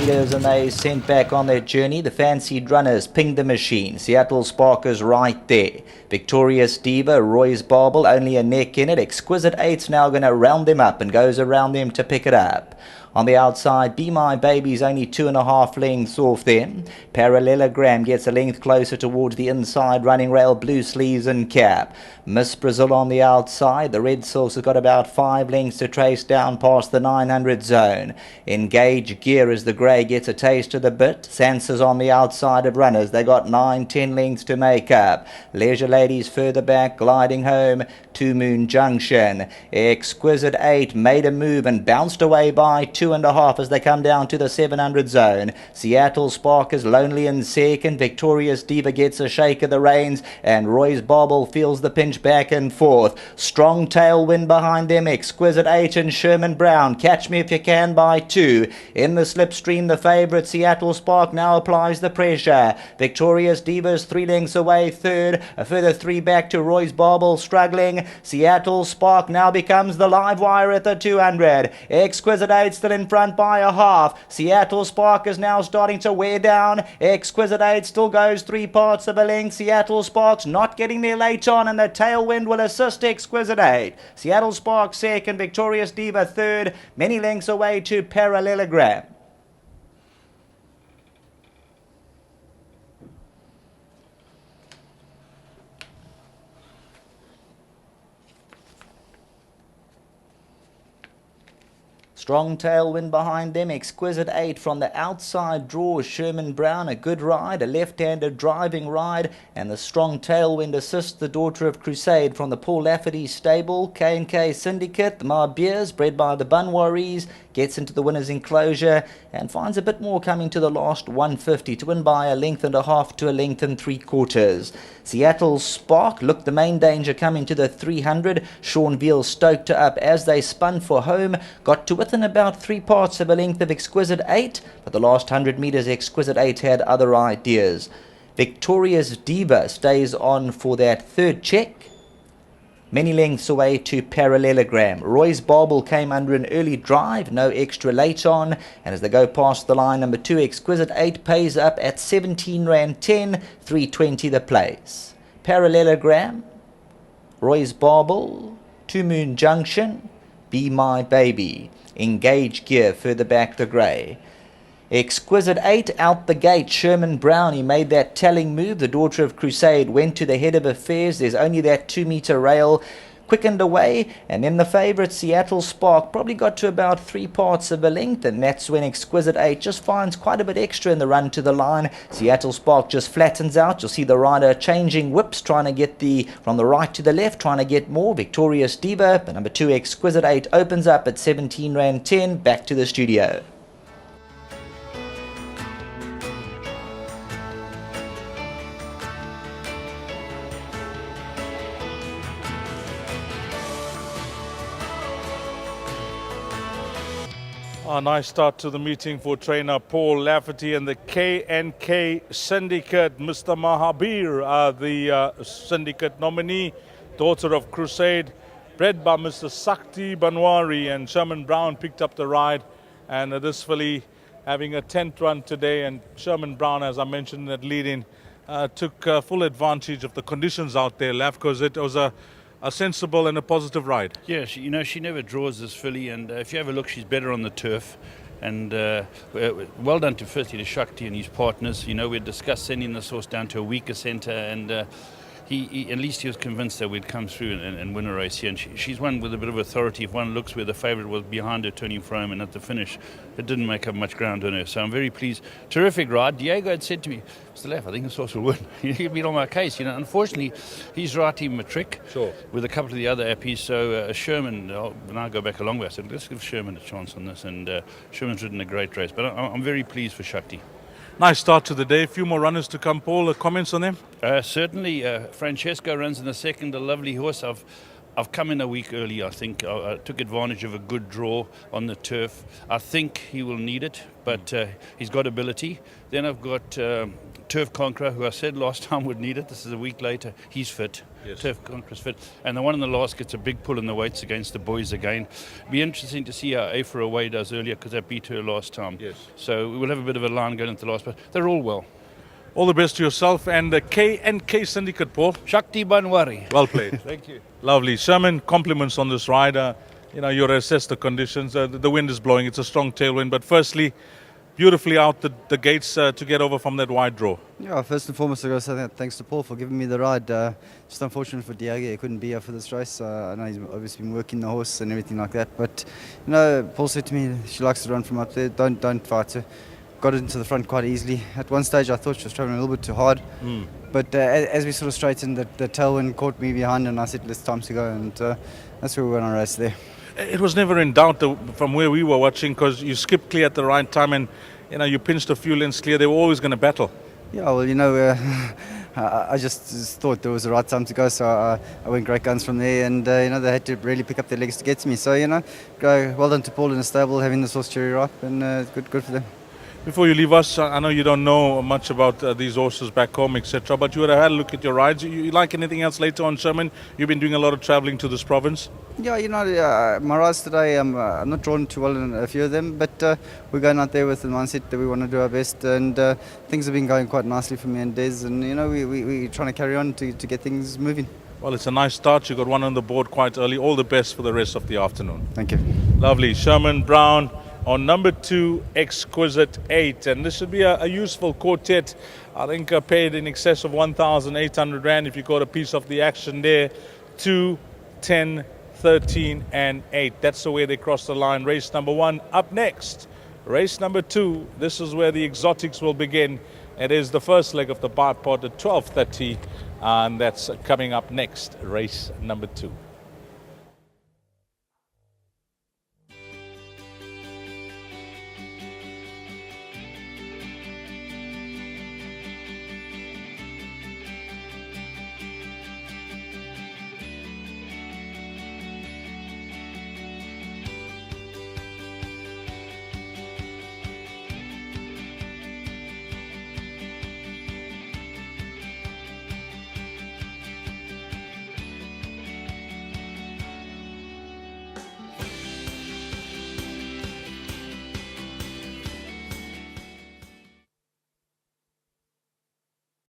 leaders, and they sent back on their journey. The fancied runners pinged the machine. Seattle Sparkers right there. Victorious Diva, Roy's Barbel, only a neck in it. Exquisite Eight's now going to round them up and goes around them to pick it up. On the outside, Be My Baby's only 2.5 lengths off them. Parallelogram gets a length closer towards the inside, running rail, blue sleeves and cap. Miss Brazil on the outside. The Red Source has got about 5 lengths to trace down past the 900 zone. Engage Gear as the grey gets a taste of the bit. Sansa's on the outside of runners. They got 9-10 lengths to make up. Leisure Ladies further back, gliding home. Two Moon Junction. Exquisite 8 made a move and bounced away by 2.5 as they come down to the 700 zone. Seattle Sparkers lonely in second. Victorious Diva gets a shake of the reins, and Roy's Bobble feels the pinch back and forth. Strong tailwind behind them. Exquisite 8 and Sherman Brown. Catch Me If You Can by 2. In the slipstream, the favourite Seattle Spark now applies the pressure. Victorious Diva's 3 lengths away third. A further 3 back to Roy's Bobble struggling. Seattle Spark now becomes the live wire at the 200. Exquisite 8 still in front by a half. Seattle Spark is now starting to wear down. Exquisite 8 still goes 3 parts of a length. Seattle Spark's not getting there late on, and the tailwind will assist Exquisite 8. Seattle Spark second, Victorious Diva third, many lengths away to Parallelogram. Strong tailwind behind them. Exquisite 8 from the outside draws Sherman Brown. A good ride, a left-handed driving ride, and the strong tailwind assists the Daughter of Crusade from the Paul Lafferty stable. K&K Syndicate, the Marbeers, bred by the Bunwaries, gets into the winner's enclosure and finds a bit more coming to the last 150 to win by 1.5 lengths to 1 3/4 lengths. Seattle Spark looked the main danger coming to the 300. Sean Veal stoked her up as they spun for home, got to within about 3 parts of a length of Exquisite 8, but the last 100 metres Exquisite 8 had other ideas. Victorious Diva stays on for that third check, many lengths away to Parallelogram. Roy's Barbel came under an early drive, no extra late on, and as they go past the line, number 2 Exquisite 8 pays up at 17 Rand 10, 320 the place. Parallelogram, Roy's Barbel, Two Moon Junction, Be My Baby. Engage Gear further back the grey. Exquisite 8 out the gate. Sherman Brown, he made that telling move. The Daughter of Crusade went to the head of affairs. There's only that 2-metre rail quickened away, and then the favourite Seattle Spark probably got to about 3 parts of a length, and that's when Exquisite 8 just finds quite a bit extra in the run to the line. Seattle Spark just flattens out. You'll see the rider changing whips, trying to get from the right to the left, trying to get more. Victorious Diva, but number 2 Exquisite 8 opens up at 17 Rand 10. Back to the studio. A nice start to the meeting for trainer Paul Lafferty and the K&K Syndicate. Mr. Mahabir, the syndicate nominee, Daughter of Crusade, bred by Mr. Sakti Banwari, and Sherman Brown picked up the ride. And this filly having a 10th run today, and Sherman Brown, as I mentioned at lead-in, took full advantage of the conditions out there, Laf, because it was a sensible and a positive ride. Yeah, she never draws this filly, and if you have a look, she's better on the turf. And well done to firstly to Shakti and his partners. You know, we had discussed sending this horse down to a weaker centre, and he at least he was convinced that we'd come through and win a race here. And she's won with a bit of authority. If one looks where the favourite was behind her turning for home, and at the finish it didn't make up much ground on her. So I'm very pleased. Terrific ride. Diego had said to me, Mr. Laff, I think this horse will win. He'd been on my case. You know, unfortunately he's writing a trick with a couple of the other appies. So Sherman, when I go back a long way, I said let's give Sherman a chance on this, and Sherman's ridden a great race. But I'm very pleased for Shakti. Nice start to the day. A few more runners to come, Paul. Comments on them? Certainly. Francesco runs in the second, a lovely horse. I've come in a week early, I think. I took advantage of a good draw on the turf. I think he will need it, but he's got ability. Then I've got Turf Conqueror, who I said last time would need it. This is a week later. He's fit. Yes. Turf Conqueror's fit. And the one in the last gets a big pull in the weights against the boys again. Be interesting to see how A for Away does earlier, because I beat her last time. Yes. So we'll have a bit of a line going into the last, but they're all well. All the best to yourself and the K&K Syndicate, Paul. Shakti Banwari. Well played. Thank you. Lovely. Sherman, compliments on this rider. You assess the conditions. The wind is blowing. It's a strong tailwind. But firstly, beautifully out the gates to get over from that wide draw. Yeah, first and foremost, I got to say thanks to Paul for giving me the ride. Just unfortunate for Diego, he couldn't be here for this race. I know he's obviously been working the horse and everything like that. But, Paul said to me she likes to run from up there. Don't fight her. Got into the front quite easily. At one stage, I thought she was travelling a little bit too hard. But as we sort of straightened, the tailwind caught me behind, and I said, it's time to go. And that's where we went on a race there. It was never in doubt from where we were watching, because you skipped clear at the right time and you pinched a few lengths clear. They were always going to battle. Yeah, well, I just thought there was the right time to go, so I went great guns from there, and they had to really pick up their legs to get to me. So well done to Paul in the stable, having this horse cherry ripe, and good for them. Before you leave us, I know you don't know much about these horses back home, etc., but you would have had a look at your rides. You like anything else later on, Sherman? You've been doing a lot of travelling to this province. Yeah, my rides today, I'm not drawn too well in a few of them, but we're going out there with the mindset that we want to do our best, and things have been going quite nicely for me and Des, and we're trying to carry on to get things moving. Well, it's a nice start. You got one on the board quite early. All the best for the rest of the afternoon. Thank you. Lovely. Sherman Brown on number 2, Exquisite 8. And this should be a useful quartet. I think paid in excess of 1,800 Rand if you got a piece of the action there. 2, 10, 13 and 8. That's the way they cross the line. Race number 1 up next. Race number 2. This is where the exotics will begin. It is the first leg of the bipod at 12:30. And that's coming up next, race number 2.